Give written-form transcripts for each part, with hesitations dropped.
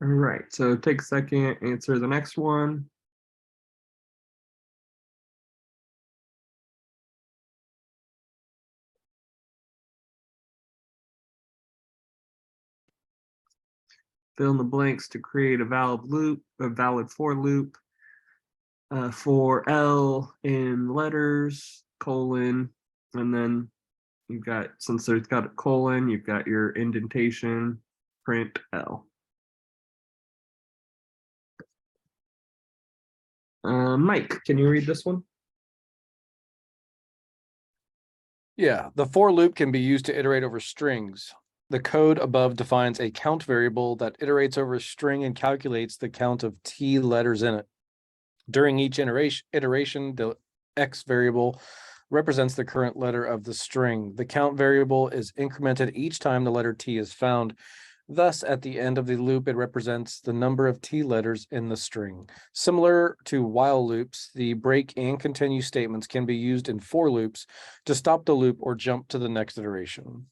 All right, so take a second, answer the next one. Fill in the blanks to create a valid for loop. For L in letters, colon, and then you've got, since there's got a colon, you've got your indentation, print L. Mike, can you read this one? Yeah, the for loop can be used to iterate over strings. The code above defines a count variable that iterates over a string and calculates the count of T letters in it. During each iteration, the X variable represents the current letter of the string. The count variable is incremented each time the letter T is found. Thus, at the end of the loop, it represents the number of T letters in the string. Similar to while loops, the break and continue statements can be used in for loops to stop the loop or jump to the next iteration.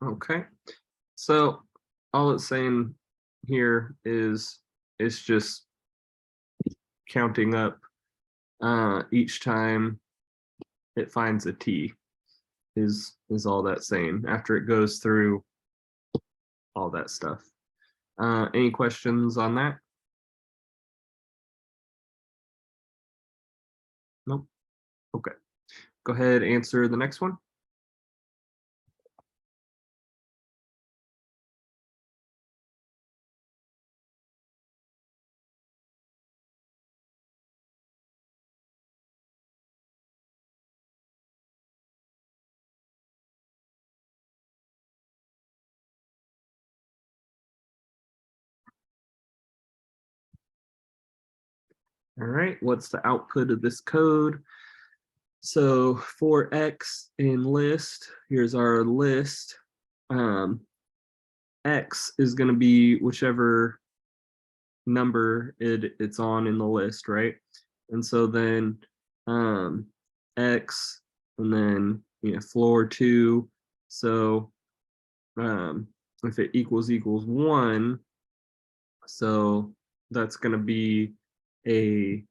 Okay, so all it's saying here is it's just counting up each time it finds a T is all that's saying after it goes through all that stuff. Any questions on that? Nope. Okay, go ahead, answer the next one. All right, what's the output of this code? So for X in list, here's our list. X is going to be whichever number it's on in the list, right? And so then X, and then floor 2. So if it equals 1, so that's going to be a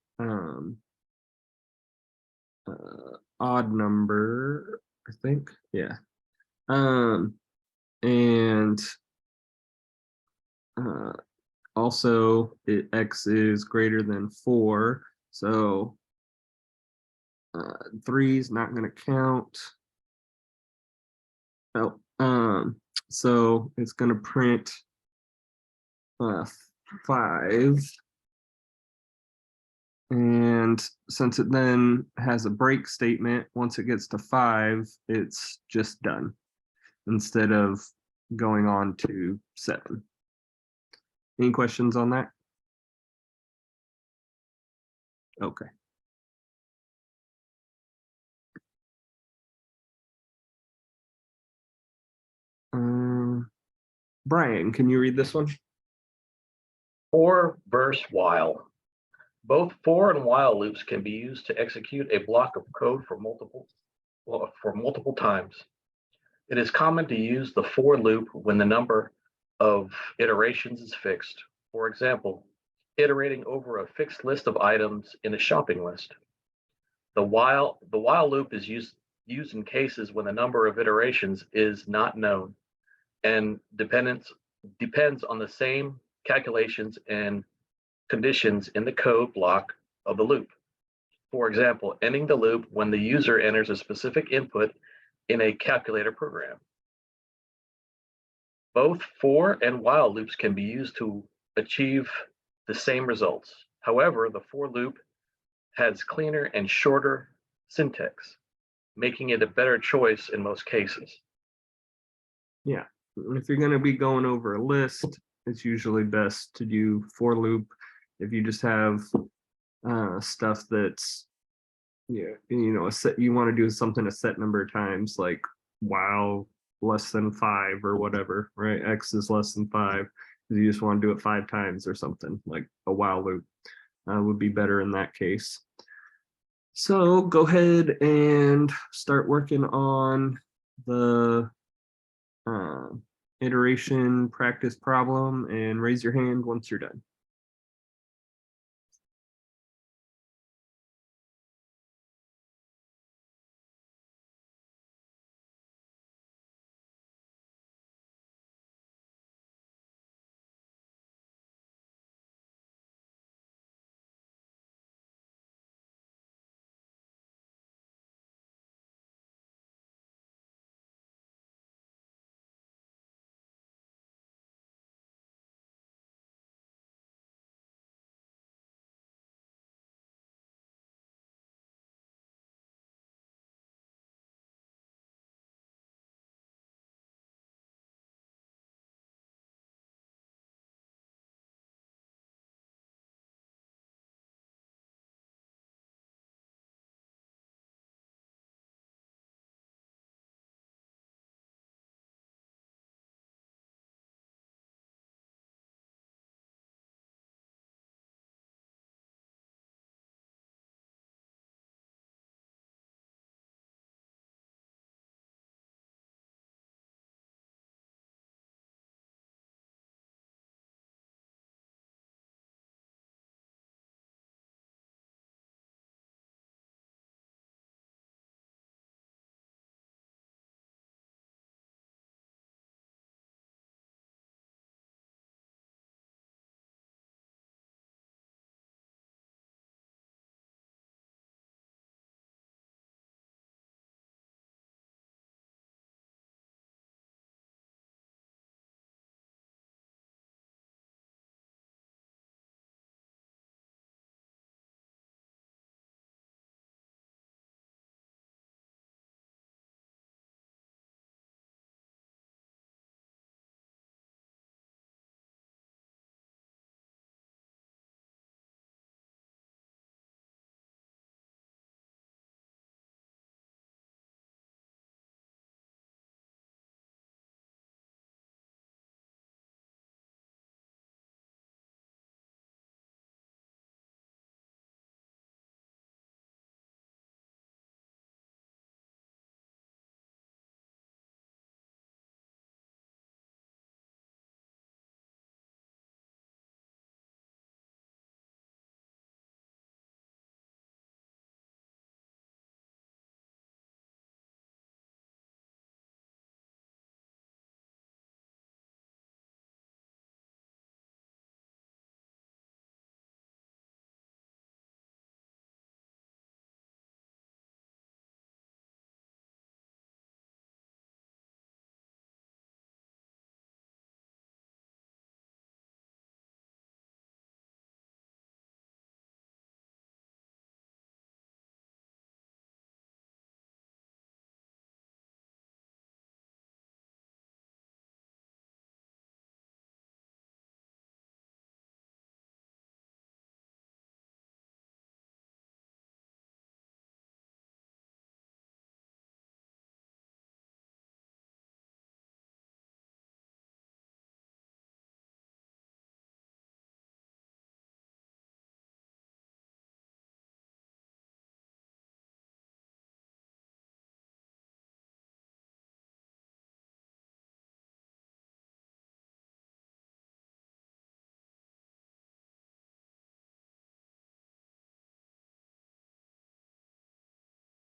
odd number, I think. Yeah. And also X is greater than 4, so 3 is not going to count. Oh, so it's going to print 5. And since it then has a break statement, once it gets to 5, it's just done instead of going on to 7. Any questions on that? Okay. Brian, can you read this one? For versus while. Both for and while loops can be used to execute a block of code for multiple times. It is common to use the for loop when the number of iterations is fixed. For example, iterating over a fixed list of items in a shopping list. The while loop is used in cases when the number of iterations is not known and depends on the same calculations and conditions in the code block of the loop. For example, ending the loop when the user enters a specific input in a calculator program. Both for and while loops can be used to achieve the same results. However, the for loop has cleaner and shorter syntax, making it a better choice in most cases. Yeah, if you're going to be going over a list, it's usually best to do for loop. If you just have stuff that's a set, you want to do something a set number of times, like while less than 5 or whatever, right? X is less than 5. You just want to do it 5 times or something, like a while loop would be better in that case. So go ahead and start working on the iteration practice problem and raise your hand once you're done.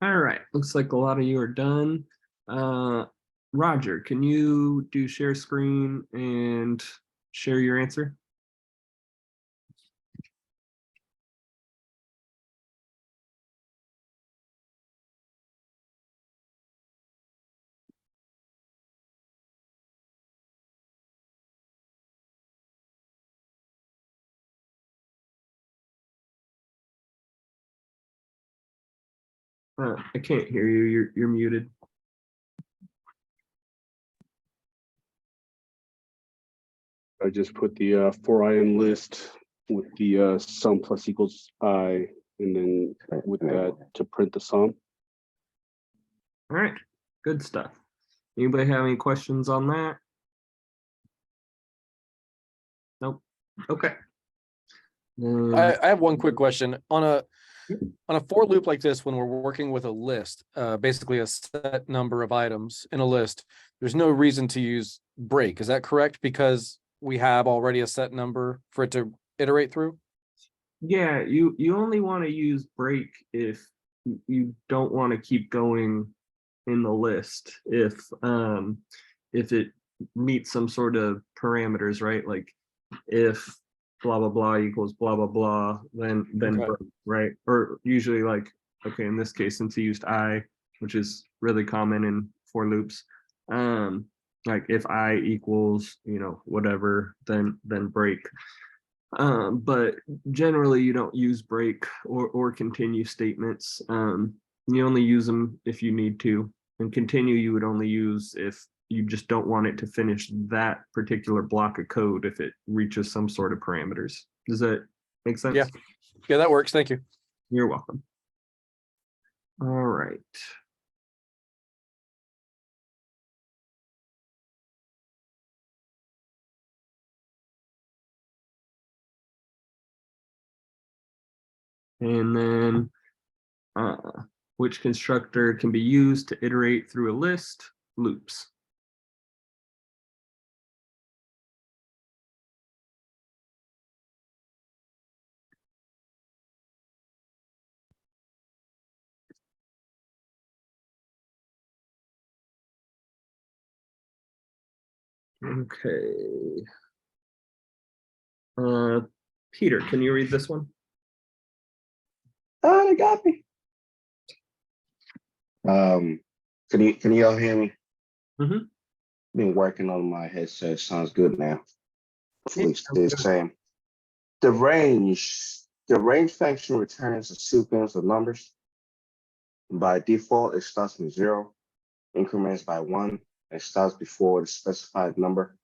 All right, looks like a lot of you are done. Roger, can you do share screen and share your answer? I can't hear you. You're muted. I just put the for I in list with the sum plus equals I, and then with that to print the sum. All right, good stuff. Anybody have any questions on that? Nope. Okay. I have one quick question on a for loop like this. When we're working with a list, basically a set number of items in a list, there's no reason to use break. Is that correct? Because we have already a set number for it to iterate through? Yeah, you only want to use break if you don't want to keep going in the list. If it meets some sort of parameters, right? Like if blah blah blah equals blah blah blah, then Okay. break, right? Or usually like, okay, in this case, since he used I, which is really common in for loops, like if I equals, whatever, then break. But generally you don't use break or continue statements. You only use them if you need to, and continue you would only use if you just don't want it to finish that particular block of code if it reaches some sort of parameters. Does that make sense? Yeah. Yeah, that works. Thank you. You're welcome. All right. And then which constructor can be used to iterate through a list? Loops. Okay. Peter, can you read this one? Oh, they got me. Can you all hear me? Mhm. Been working on my headset. Sounds good now. Hopefully sounds stays the good. same. The range function returns a sequence of numbers. By default, it starts with 0, increments by 1, and starts before the specified number.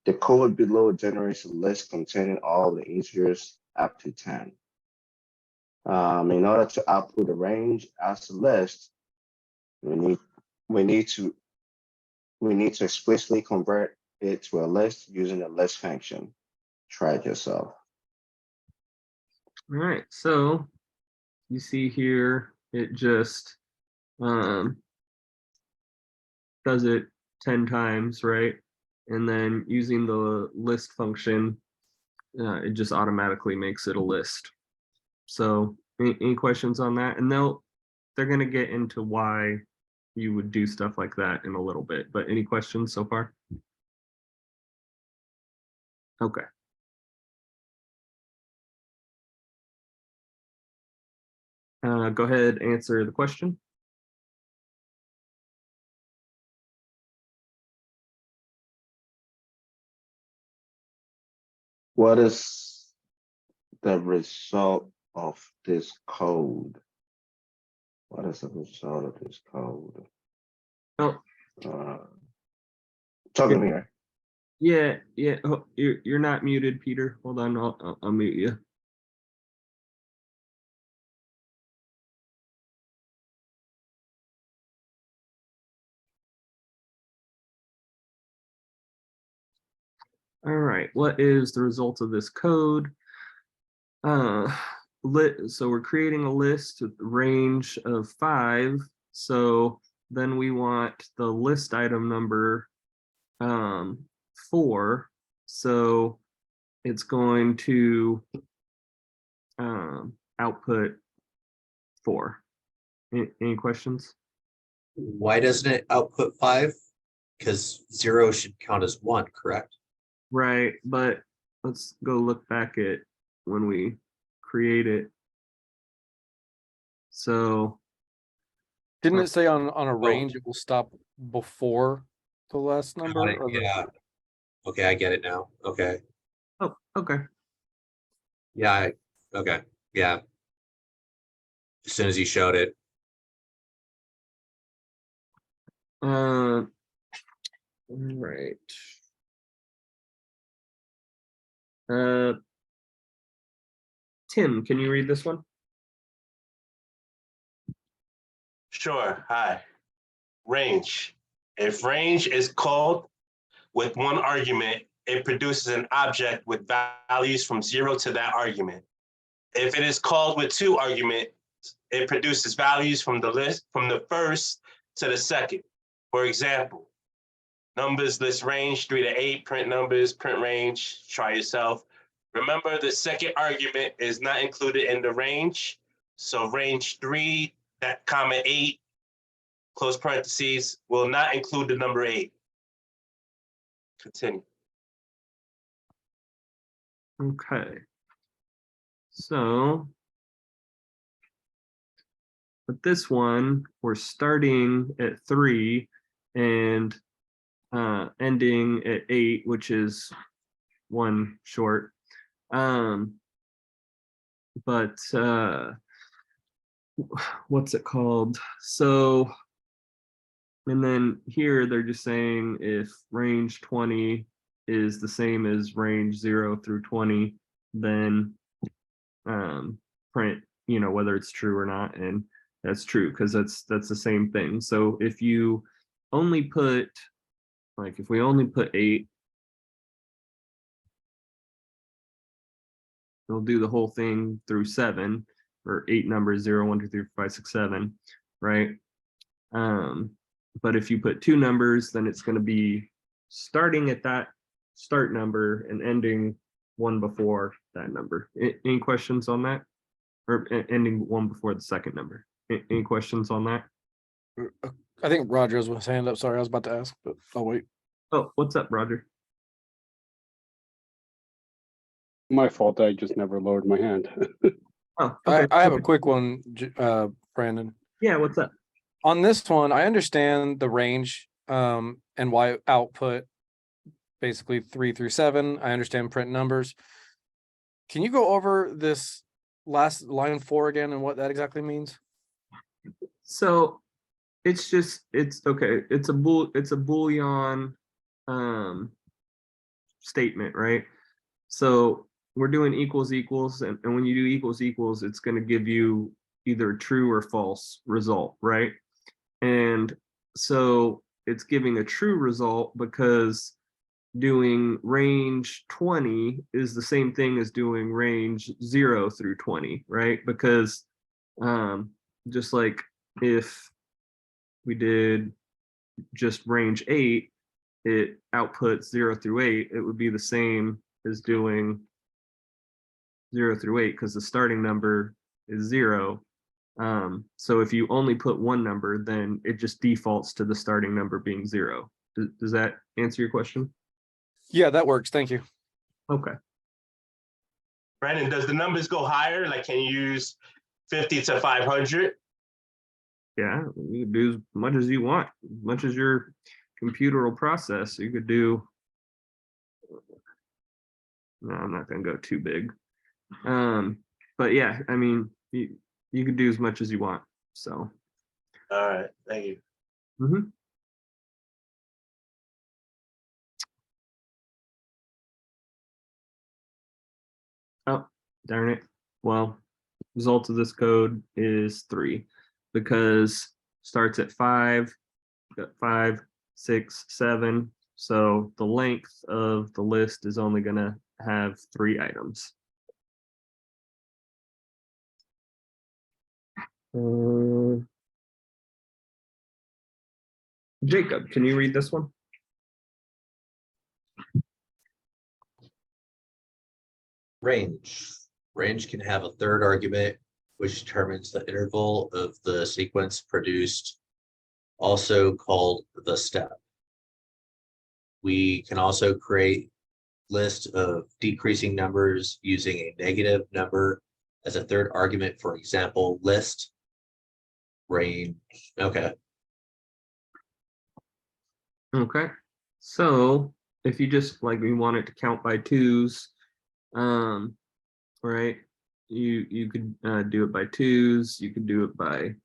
The code below generates a list containing all the integers up to 10. In order to output a range as a list, we need to explicitly convert it to a list using a list function. Try it yourself. All right, so you see here, it just does it 10 times, right? And then using the list function, it just automatically makes it a list. So any questions on that? And they're going to get into why you would do stuff like that in a little bit, but any questions so far? Okay. Go ahead, answer the question. What is the result of this code? What is the result of this code? Oh, Talking to me, right? yeah. Oh, you're not muted, Peter. Hold on, I'll mute you. All right, what is the result of this code? So we're creating a list with a range of 5. So then we want the list item number 4. So it's going to output 4. Any questions? Why doesn't it output 5? Because 0 should count as 1, correct? Right, but let's go look back at when we create it. So Didn't it say on a range it will stop before the last number? Got it, yeah. Okay, I get it now. Okay. oh, okay. Yeah, okay. Yeah. As soon as you showed it. All right. Tim, can you read this one? Sure. Hi. Range. If range is called with one argument, it produces an object with values from 0 to that argument. If it is called with 2 arguments, it produces values from the list from the first to the second. For example, Numbers list range 3 to 8, print numbers, print range, try yourself. Remember, the second argument is not included in the range. So range 3, that comma 8, close parentheses, will not include the number 8. Continue. Okay. So with this one, we're starting at 3 and ending at 8, which is 1 short. But what's it called? So, and then here they're just saying if range 20 is the same as range 0 through 20, then print, whether it's true or not. And that's true because that's the same thing. So if you only put, like, if we only put 8, we'll do the whole thing through 7, or 8 numbers, 0, 1, 2, 3, 4, 5, 6, 7, right? But if you put 2 numbers, then it's going to be starting at that start number and ending one before that number. Any questions on that? Or ending one before the second number. Any questions on that? I think Roger has his hand up. Sorry, I was about to ask, but I'll wait. Oh, what's up, Roger? My fault, I just never lowered my hand. Oh, okay. I have a quick one, Brandon. Yeah, what's up? On this one, I understand the range and why output basically 3 through 7. I understand print numbers. Can you go over this last line 4 again and what that exactly means? So it's okay. It's a Boolean statement, right? So we're doing equals equals, and when you do equals equals, it's going to give you either true or false result, right? And so it's giving a true result because doing range 20 is the same thing as doing range 0 through 20, right? Because just like if we did just range 8, it outputs 0 through 8, it would be the same as doing 0 through 8 because the starting number is 0. So if you only put one number, then it just defaults to the starting number being 0. Does that answer your question? Yeah, that works. Thank you. Okay. Brandon, does the numbers go higher? Like, can you use 50 to 500? Yeah, you can do as much as you want, as much as your computer will process. You could do, no, I'm not going to go too big. But yeah, I mean, you could do as much as you want. So. All right, thank you. Mm-hmm. Oh, darn it. Well, result of this code is 3 because starts at 5, got 5, 6, 7. So the length of the list is only going to have 3 items. Jacob, can you read this one? Range. Range can have a third argument, which determines the interval of the sequence produced, also called the step. We can also create list of decreasing numbers using a negative number as a third argument. For example, list range. Okay. Okay. So if you just like we want it to count by 2s, right? You could do it by 2s. You could do it by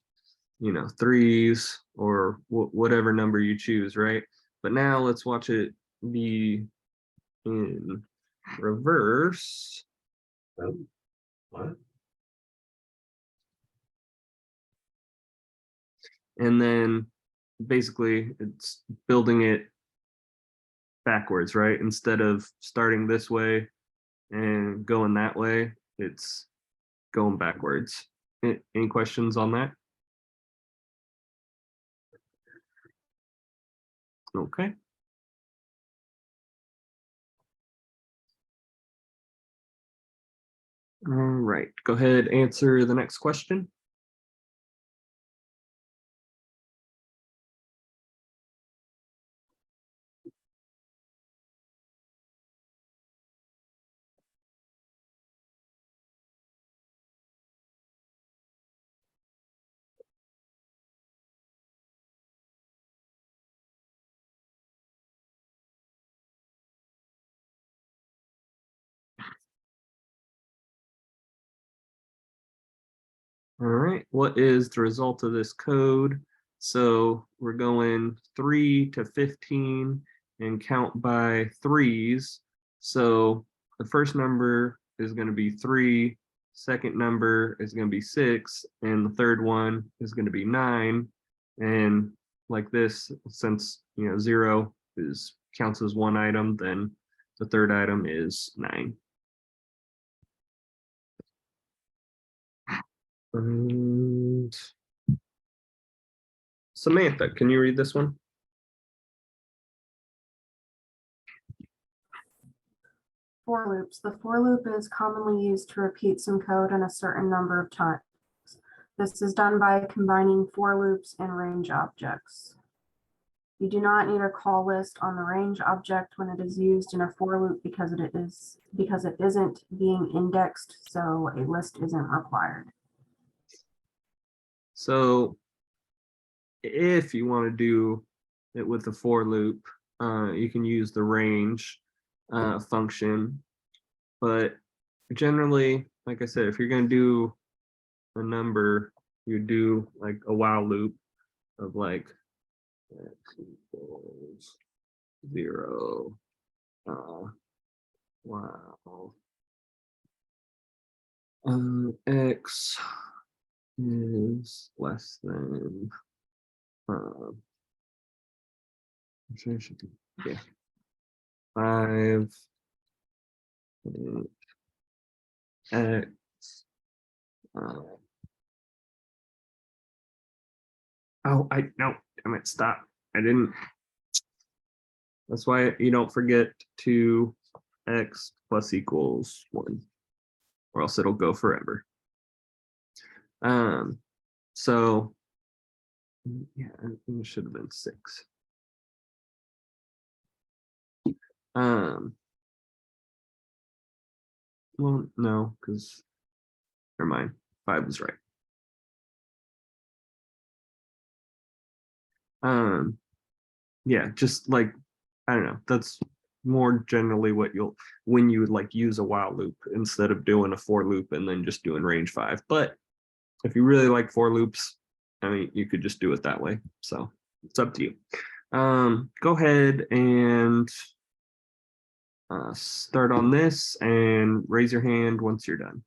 3s or whatever number you choose, right? But now let's watch it be in reverse. Oh, what? And then basically it's building it backwards, right? Instead of starting this way and going that way, it's going backwards. Any questions on that? Okay. All right, go ahead, answer the next question. All right, what is the result of this code? So we're going 3 to 15 and count by threes. So the first number is going to be 3, second number is going to be 6, and the third one is going to be 9. And like this, since 0 is counts as one item, then the third item is 9. And Samantha, can you read this one? For loops. The for loop is commonly used to repeat some code in a certain number of times. This is done by combining for loops and range objects. You do not need a call list on the range object when it is used in a for loop because it isn't being indexed, so a list isn't required. So if you want to do it with the for loop, you can use the range function. But generally, like I said, if you're going to do a number, you do like a while loop of like x equals 0. Wow. X is less than yeah, 5 and x. Oh, no, damn it, stop. I didn't. That's why you don't forget to x plus equals 1, or else it'll go forever. So yeah, I think it should have been 6. Well, no, because never mind. 5 was right. Yeah, just like, I don't know, that's more generally what when you would like use a while loop instead of doing a for loop and then just doing range 5. But if you really like for loops, I mean, you could just do it that way. So it's up to you. Go ahead and start on this and raise your hand once you're done.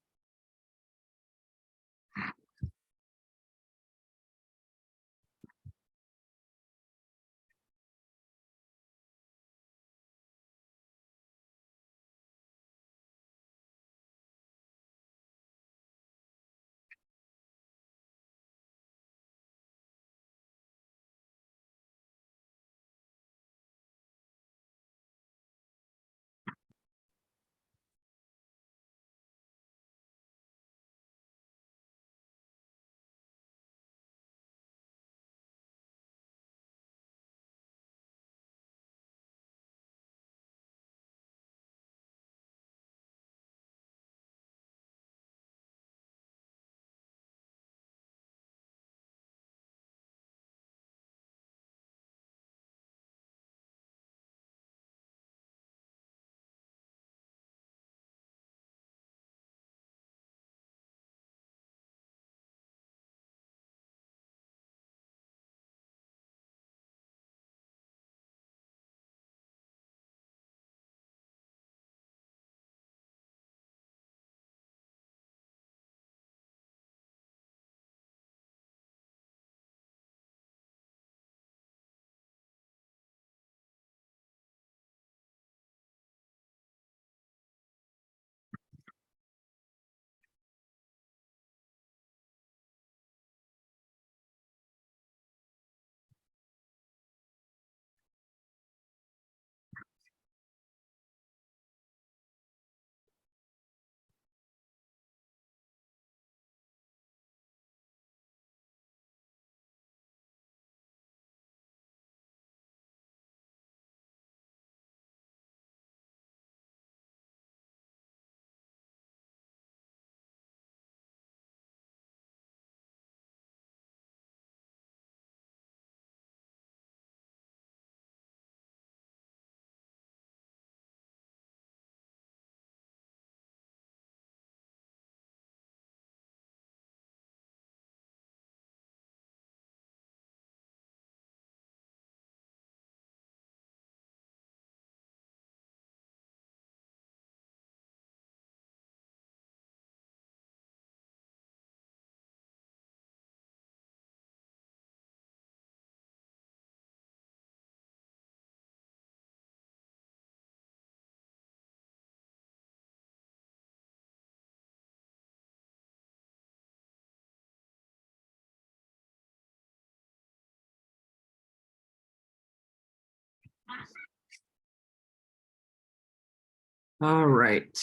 All right.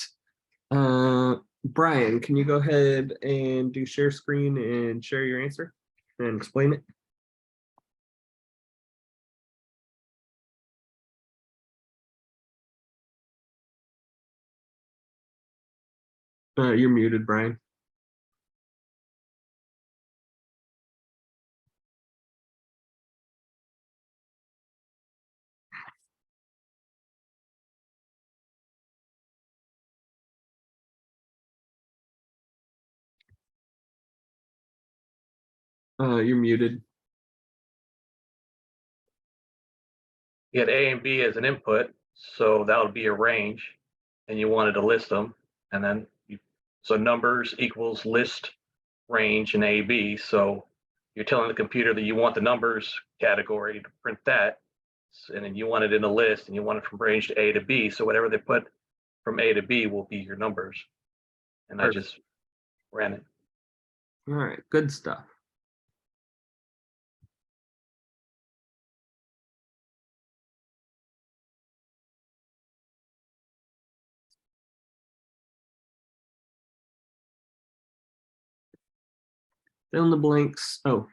Brian, can you go ahead and do share screen and share your answer and explain it? You're muted, Brian. You're muted. You had A and B as an input, so that would be a range, and you wanted to list them, and then so numbers equals list range in A, B. So you're telling the computer that you want the numbers category to print that, and then you want it in a list, and you want it from range to A to B. So whatever they put from A to B will be your numbers. And I just ran it. All right, good stuff. Fill in the blanks. Oh,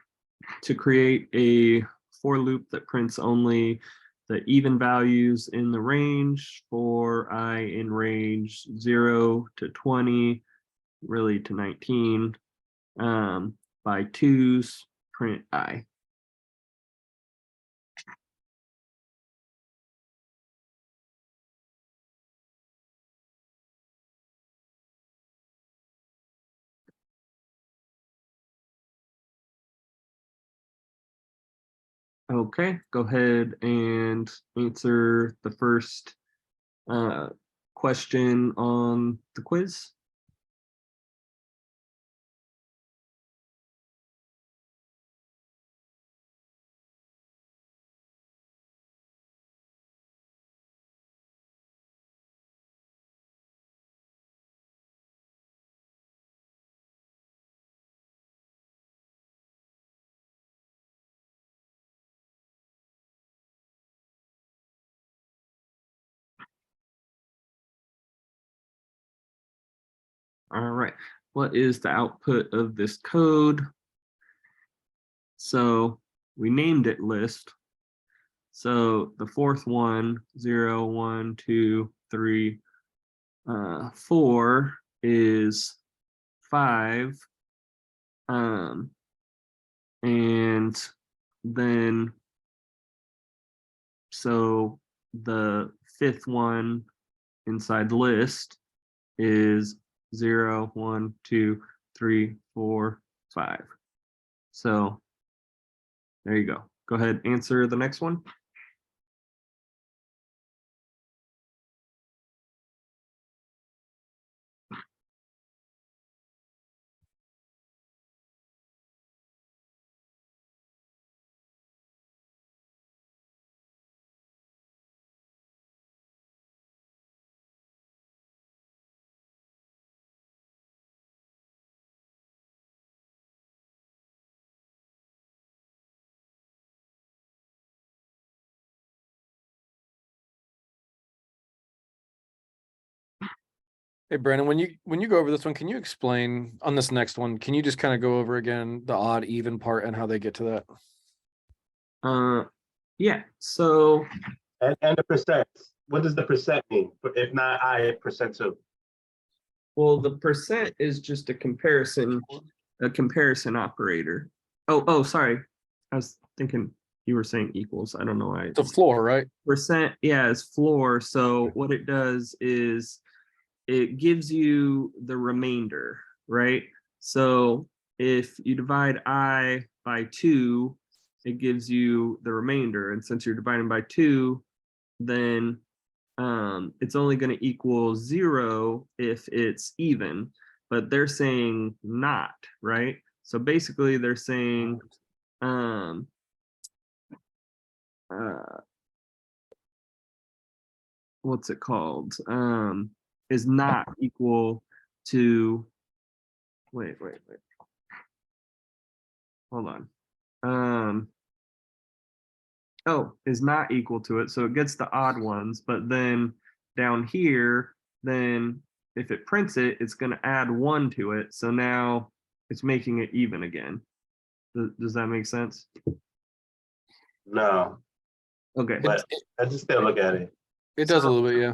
to create a for loop that prints only the even values in the range for I in range 0 to 20, really to 19. By twos, print I. Okay, go ahead and answer the first question on the quiz. All right, what is the output of this code? So we named it list. So the fourth one, 0, 1, 2, 3, 4 is 5. And then so the fifth one inside list is 0, 1, 2, 3, 4, 5. So there you go. Go ahead, answer the next one. Hey, Brandon, when you go over this one, can you explain on this next one? Can you just kind of go over again the odd even part and how they get to that? Yeah, so And the percent. What does the percent mean? If not I, percent two. well, the percent is just a comparison operator. Oh, sorry. I was thinking you were saying equals. I don't know why. It's a floor, right? Percent, yeah, is floor. So what it does is it gives you the remainder, right? So if you divide I by 2, it gives you the remainder. And since you're dividing by 2, then it's only going to equal 0 if it's even, but they're saying not, right? So basically they're saying what's it called? Is not equal to, wait. Hold on. oh, is not equal to it. So it gets the odd ones, but then down here, then if it prints it, it's going to add 1 to it. So now it's making it even again. Does that make sense? No, Okay. but I just still look at it. It does a So- little bit, yeah.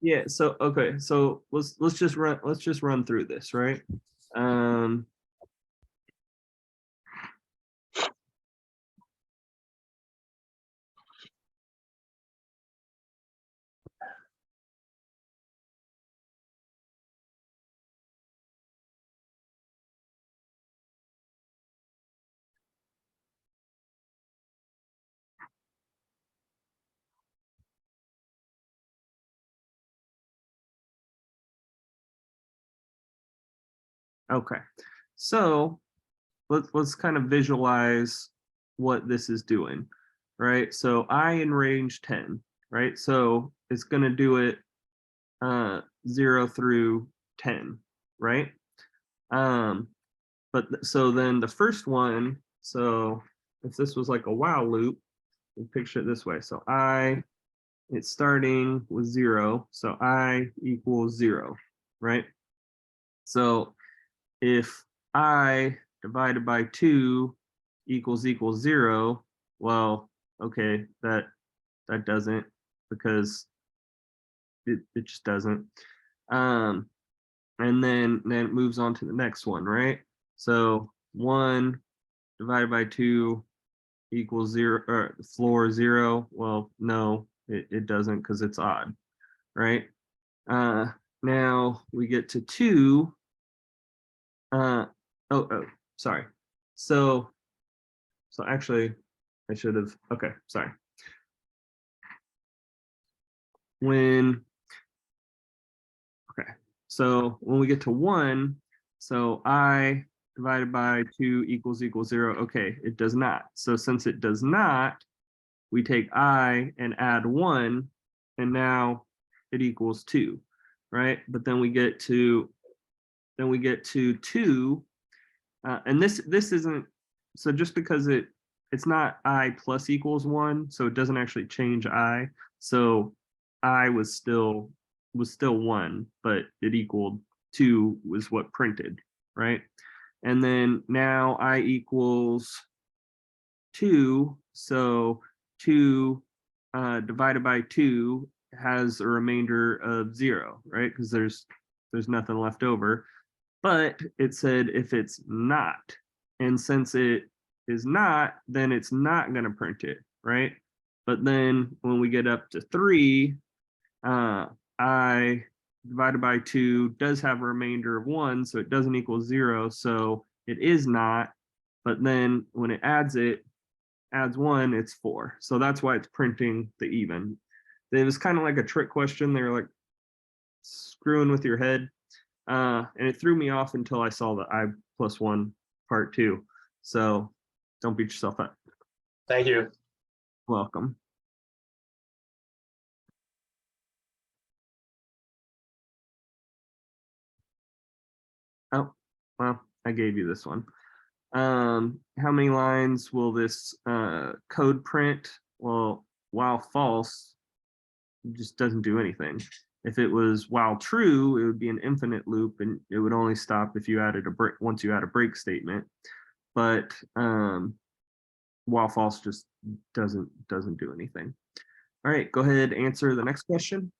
Yeah, so okay, so let's just run through this, right? Okay, so let's kind of visualize what this is doing, right? So I in range 10, right? So it's going to do it 0 through 10, right? But so then the first one, so if this was like a while loop, we picture it this way. So it's starting with 0, so I equals 0, right? So if I divided by 2 equals 0, well, okay, that doesn't, because it just doesn't. And then it moves on to the next one, right? So 1 divided by 2 equals 0, or floor 0. Well, no, it doesn't, because it's odd, right? Now we get to 2. Oh, sorry. So actually, I should have. Okay, sorry. So when we get to 1, so I divided by 2 equals 0. Okay, it does not. So since it does not, we take I and add 1, and now it equals 2, right? But then we get to 2, and this isn't, so just because it's not I plus equals 1, so it doesn't actually change I. So I was still 1, but it equaled 2 was what printed, right? And then now I equals 2, so 2 divided by 2 has a remainder of 0, right? Because there's nothing left over. But it said if it's not, and since it is not, then it's not going to print it, right? But then when we get up to 3, I divided by 2 does have a remainder of 1, so it doesn't equal 0, so it is not. But then when it adds 1, it's 4. So that's why it's printing the even. It was kind of like a trick question. They were like screwing with your head. And it threw me off until I saw the I plus 1 part 2. So don't beat yourself up. Thank you. Welcome. Oh, well, I gave you this one. How many lines will this code print? Well, while false, it just doesn't do anything. If it was while true, it would be an infinite loop, and it would only stop if you added a break, once you add a break statement. But while false just doesn't do anything. All right, go ahead, answer the next question.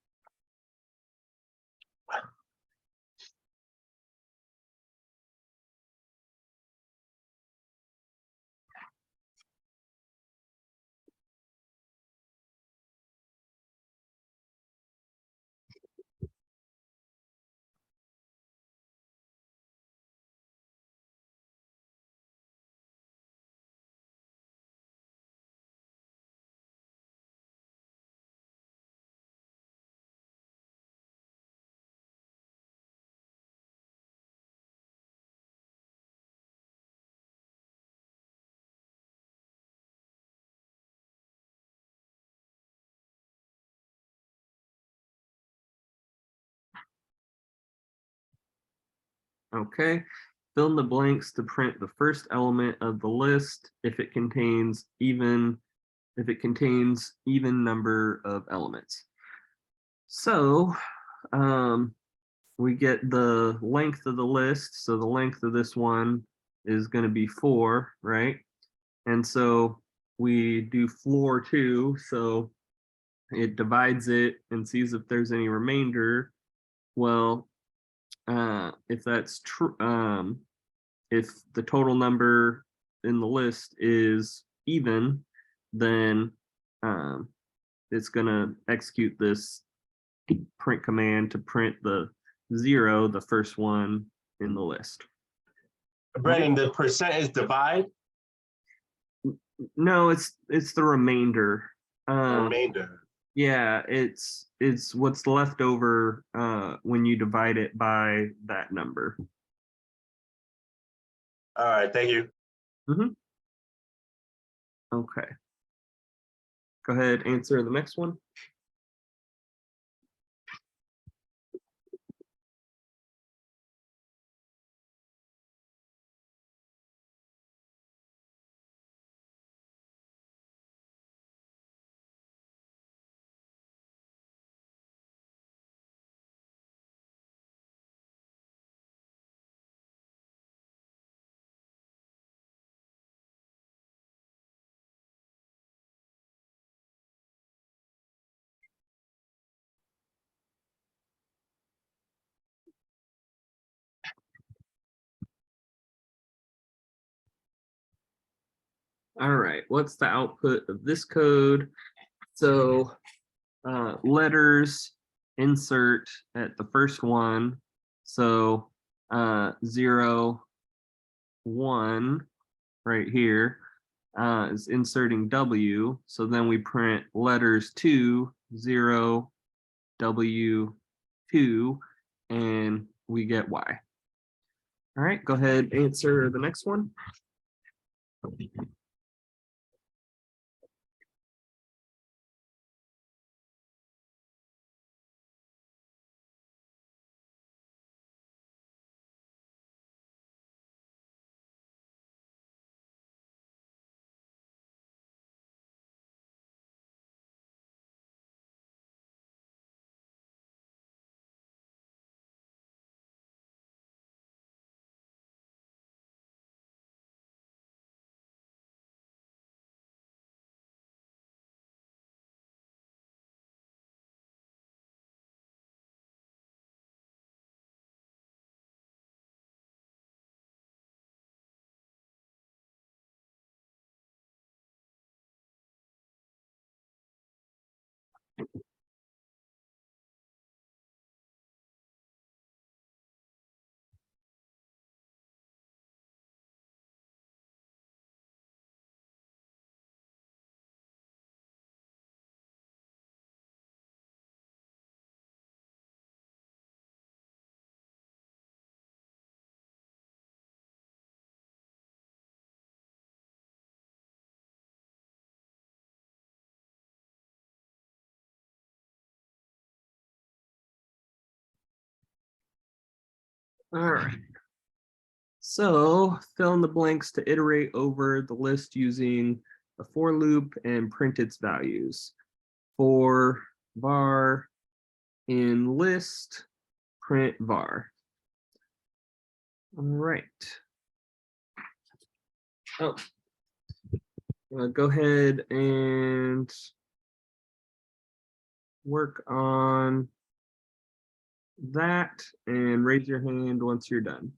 Okay, fill in the blanks to print the first element of the list if it contains even if it contains even number of elements. So we get the length of the list. So the length of this one is going to be 4, right? And so we do floor 2. So it divides it and sees if there's any remainder. Well, if that's true, if the total number in the list is even, then it's going to execute this print command to print the 0, the first one in the list. Brendan, the percent is divide, No, it's the remainder. remainder. Yeah, it's what's left over when you divide it by that number. All right, thank you. Okay. Go ahead, answer the next one. All right, what's the output of this code? So letters insert at the first one. So 0, 1 right here is inserting W. So then we print letters 2, 0, W, 2, and we get Y. All right, go ahead, answer the next one. All right. So fill in the blanks to iterate over the list using a for loop and print its values. For var in list, print var. All right. Oh, go ahead and work on that and raise your hand once you're done.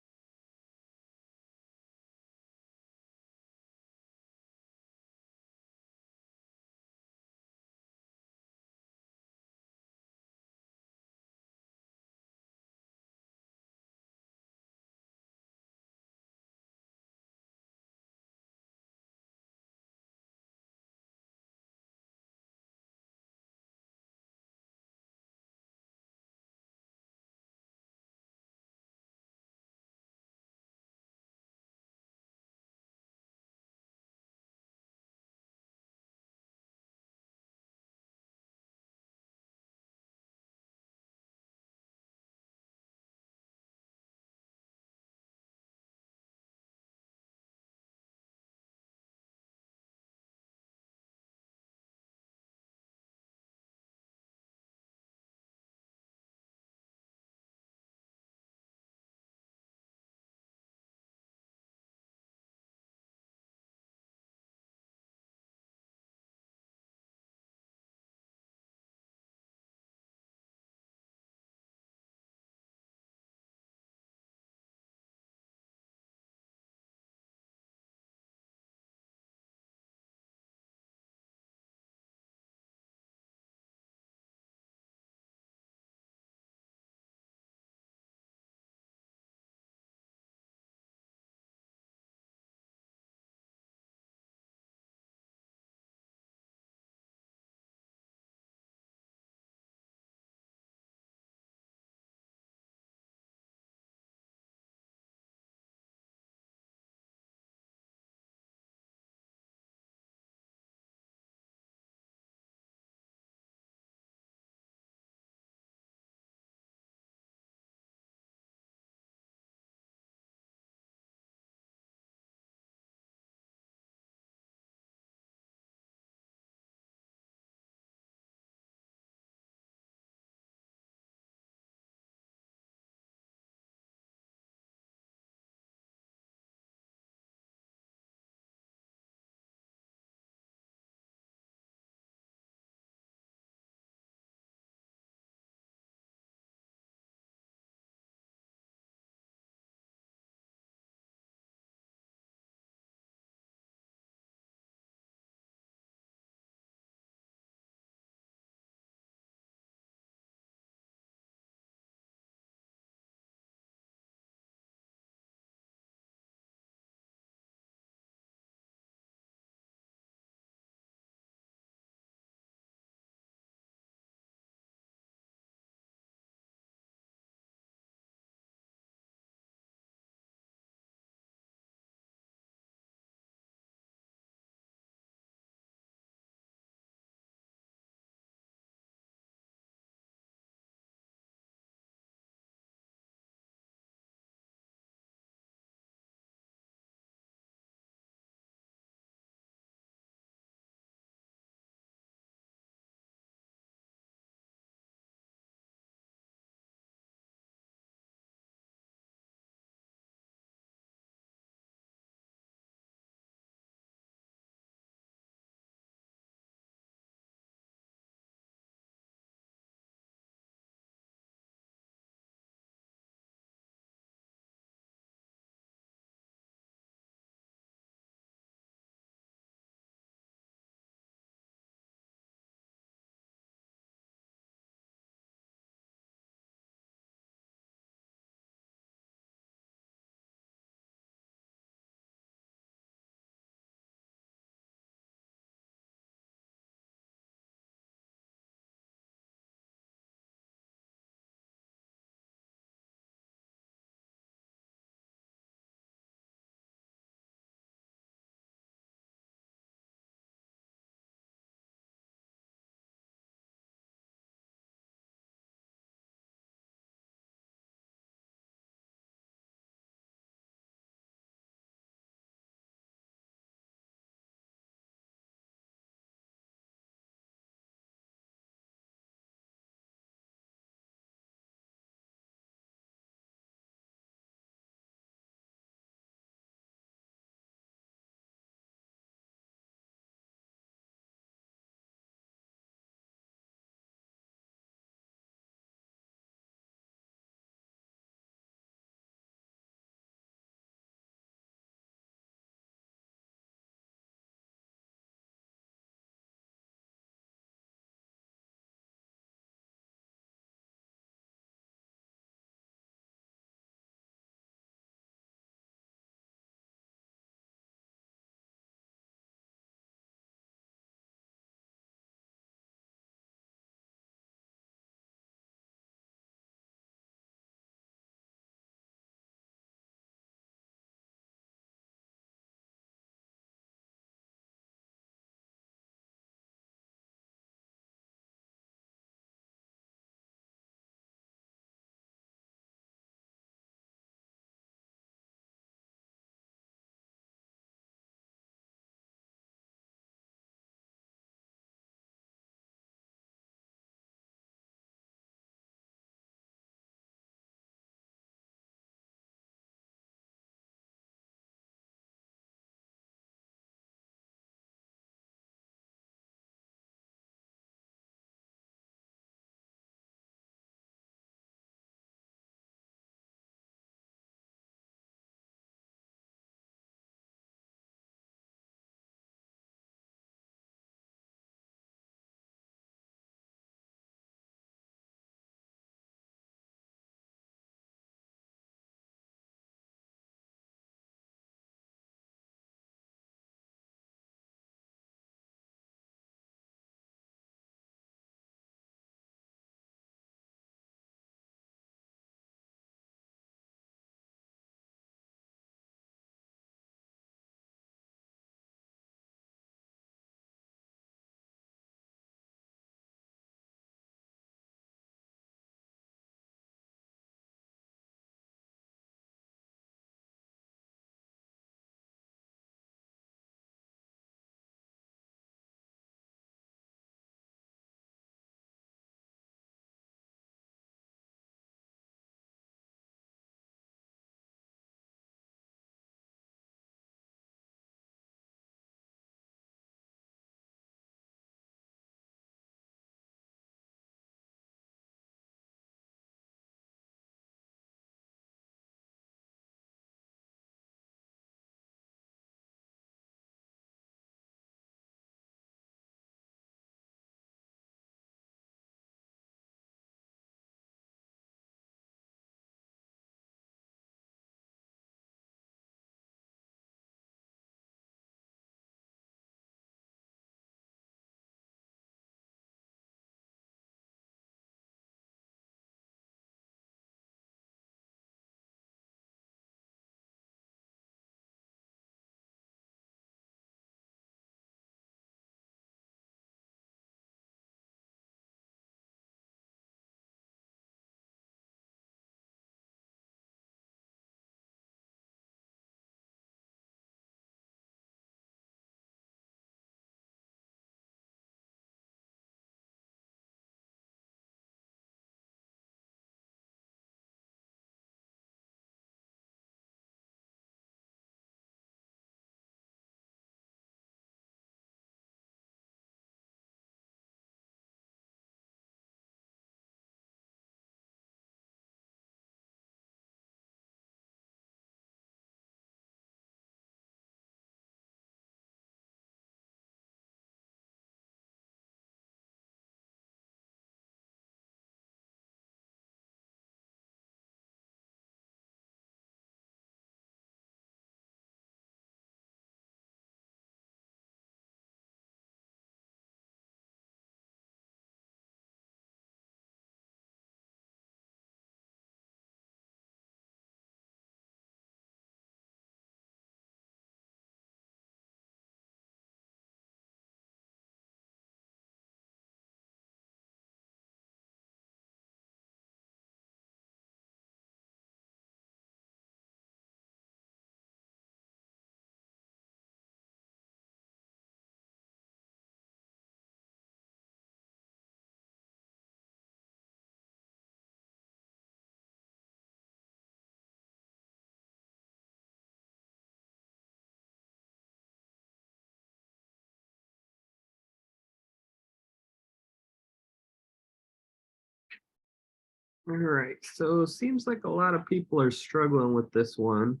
All right, so seems like a lot of people are struggling with this one.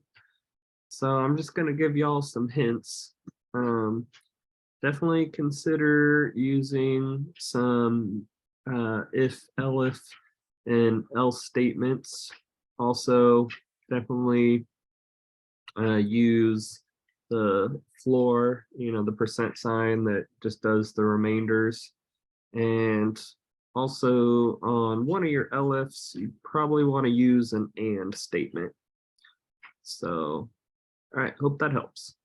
So I'm just gonna give y'all some hints. Definitely consider using some if, elif, and else statements. Also, definitely use the floor, the percent sign that just does the remainders. And also on one of your elifs, you probably want to use an and statement. So, all right, hope that helps.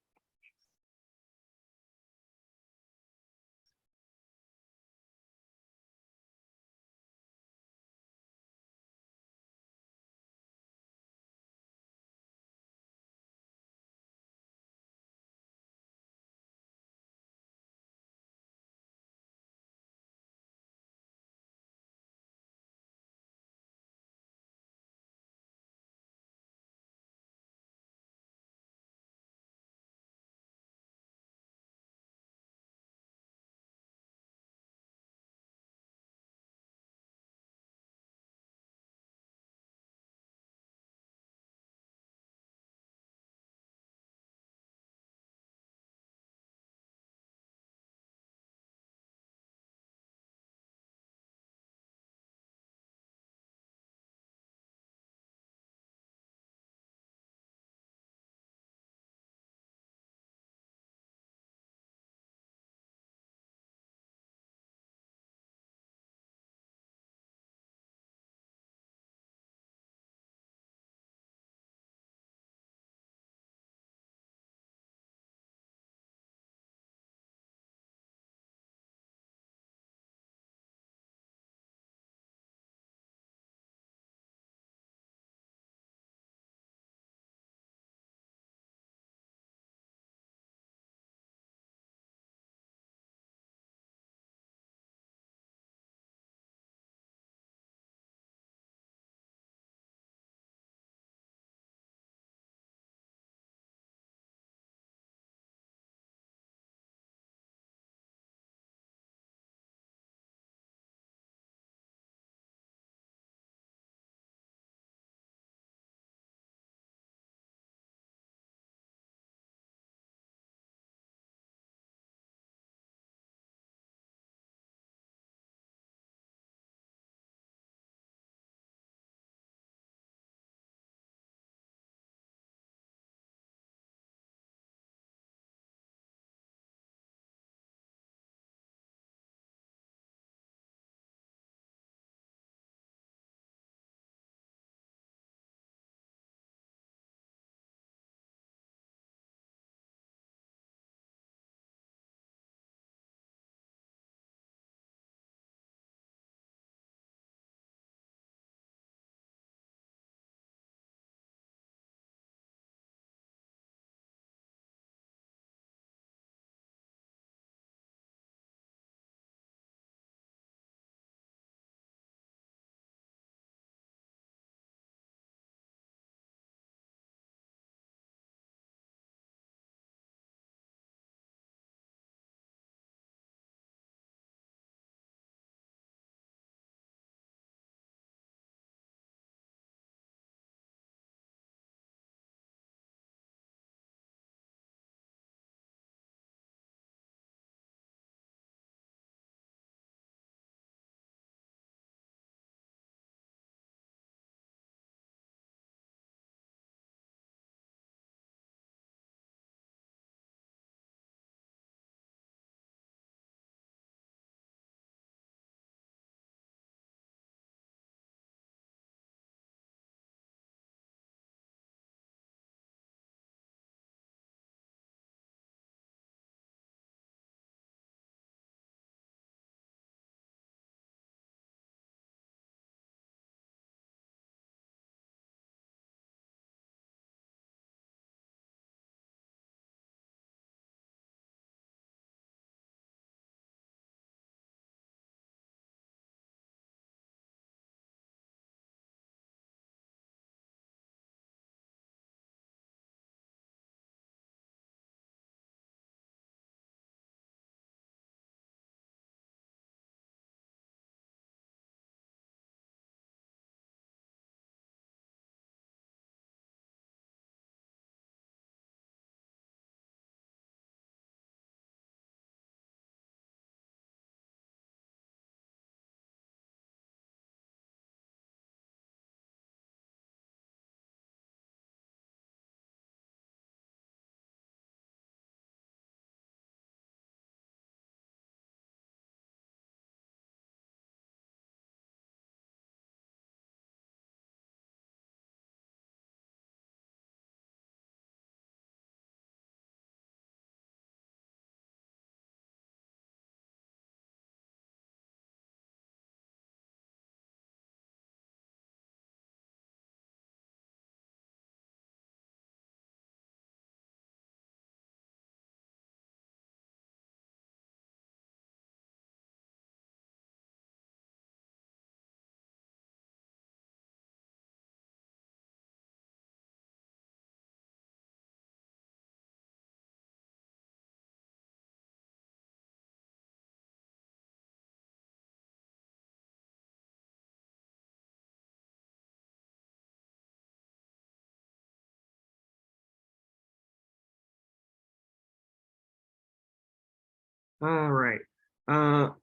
All right.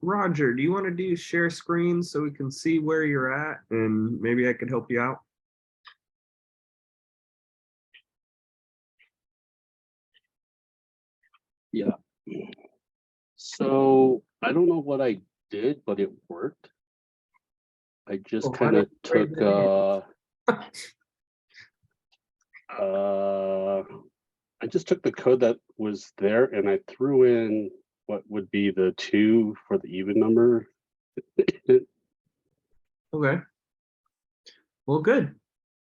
Roger, do you want to do share screen so we can see where you're at and maybe I could help you out? Yeah. So I don't know what I did, but it worked. I just Well, why kind of don't you raise took your I just took the code that was there and I threw in what would be the 2 for the even number. Okay. Well, good.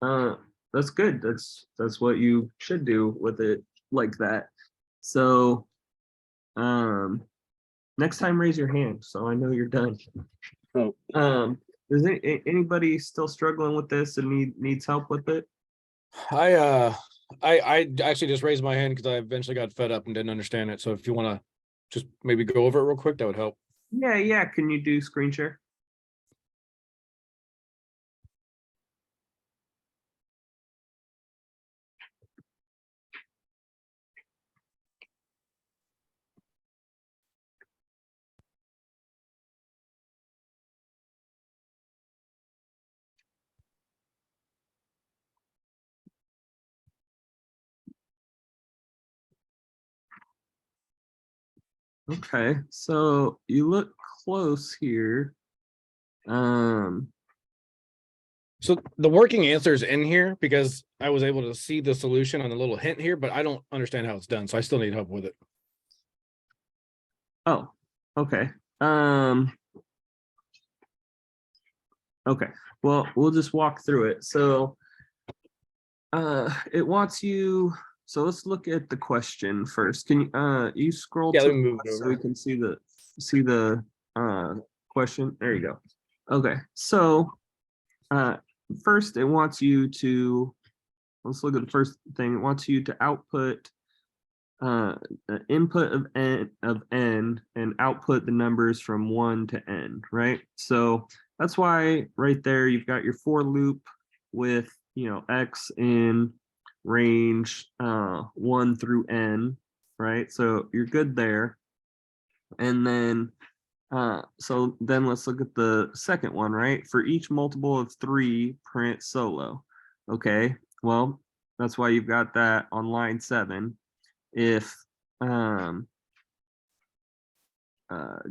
That's good. That's what you should do with it like that. So, next time raise your hand so I know you're done. Oh, Is anybody still struggling with this and needs help with it? I actually just raised my hand because I eventually got fed up and didn't understand it. So if you want to just maybe go over it real quick, that would help. Yeah. Can you do screen share? Okay, so you look close here. So the working answer is in here because I was able to see the solution on a little hint here, but I don't understand how it's done. So I still need help with it. Oh, okay. Okay, well, we'll just walk through it. So it wants you, so let's look at the question first. Can you scroll Yeah, to let me move it the left so over. we can see the question? There you go. Okay, so first it wants you to, let's look at the first thing. It wants you to output the input of n and output the numbers from 1 to n, right? So that's why right there you've got your for loop with, you know, x in range 1 through n, right? So you're good there. And then so then let's look at the second one, right? For each multiple of 3, print solo. Okay, well, that's why you've got that on line 7. If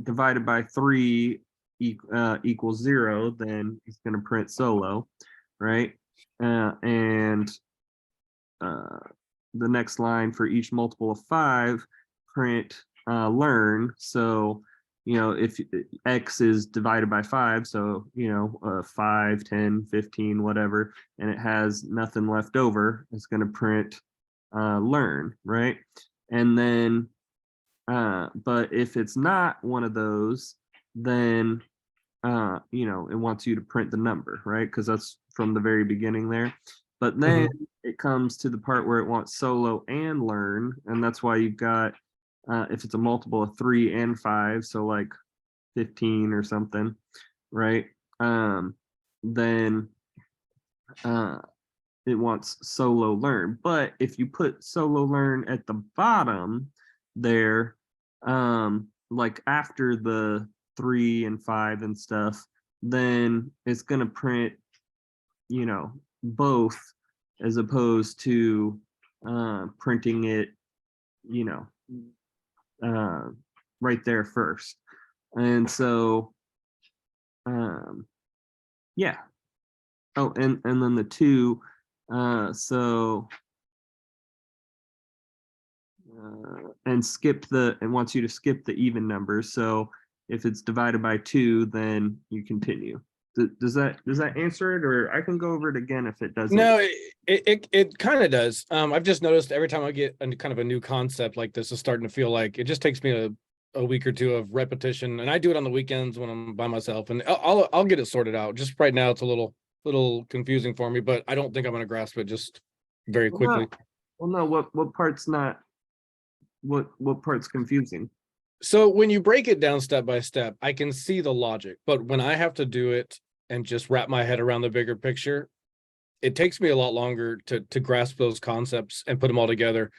divided by 3 equals 0, then it's going to print solo, right? And the next line, for each multiple of 5, print learn. So, you know, if x is divided by 5, so, you know, 5, 10, 15, whatever, and it has nothing left over, it's going to print learn, right? And then but if it's not one of those, then you know, it wants you to print the number, right? Because that's from the very beginning there. But then it comes to the part where it wants solo and learn, and that's why you've got if it's a multiple of 3 and 5, so like 15 or something, right? Then it wants solo learn. But if you put solo learn at the bottom there, like after the 3 and 5 and stuff, then it's going to print, you know, both, as opposed to printing it, you know, right there first. And so yeah. Oh, and then the 2, so and it wants you to skip the even numbers. So if it's divided by 2, then you continue. Does that answer it, or I can go over it again if it doesn't? No, it kind of does. I've just noticed every time I get a kind of a new concept like this is starting to feel like it just takes me a week or two of repetition, and I do it on the weekends when I'm by myself, and I'll get it sorted out. Just right now, it's a little confusing for me, but I don't think I'm going to grasp it just very Well, no. quickly. Well, no, what part's not, what part's confusing? So when you break it down step by step, I can see the logic, but when I have to do it and just wrap my head around the bigger picture, it takes me a lot longer to grasp those concepts and put them all together.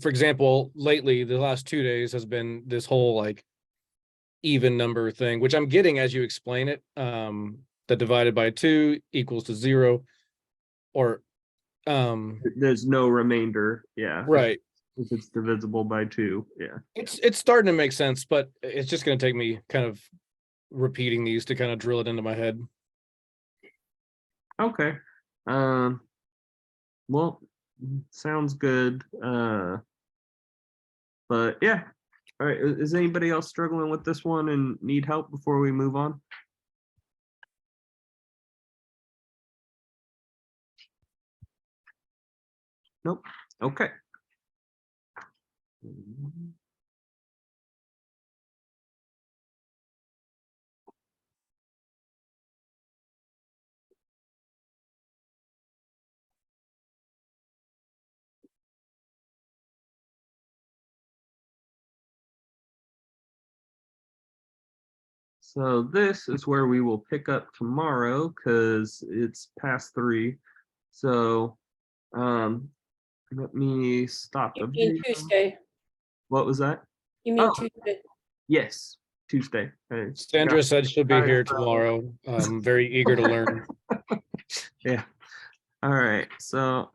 for example, lately, the last 2 days has been this whole like even number thing, which I'm getting as you explain it. That divided by 2 equals to 0, or There's no remainder. Yeah. right. If it's divisible by 2. Yeah. It's starting to make sense, but it's just going to take me kind of repeating these to kind of drill it into my head. Okay. Well, sounds good. But yeah. All right. Is anybody else struggling with this one and need help before we move on? Nope. Okay. So this is where we will pick up tomorrow because it's past 3. So let me stop the You mean video. Tuesday? What was that? You mean Oh. Tuesday? Yes, Tuesday. Sandra said she'll be Got it, here so- tomorrow. I'm very eager to learn. Yeah. All right. So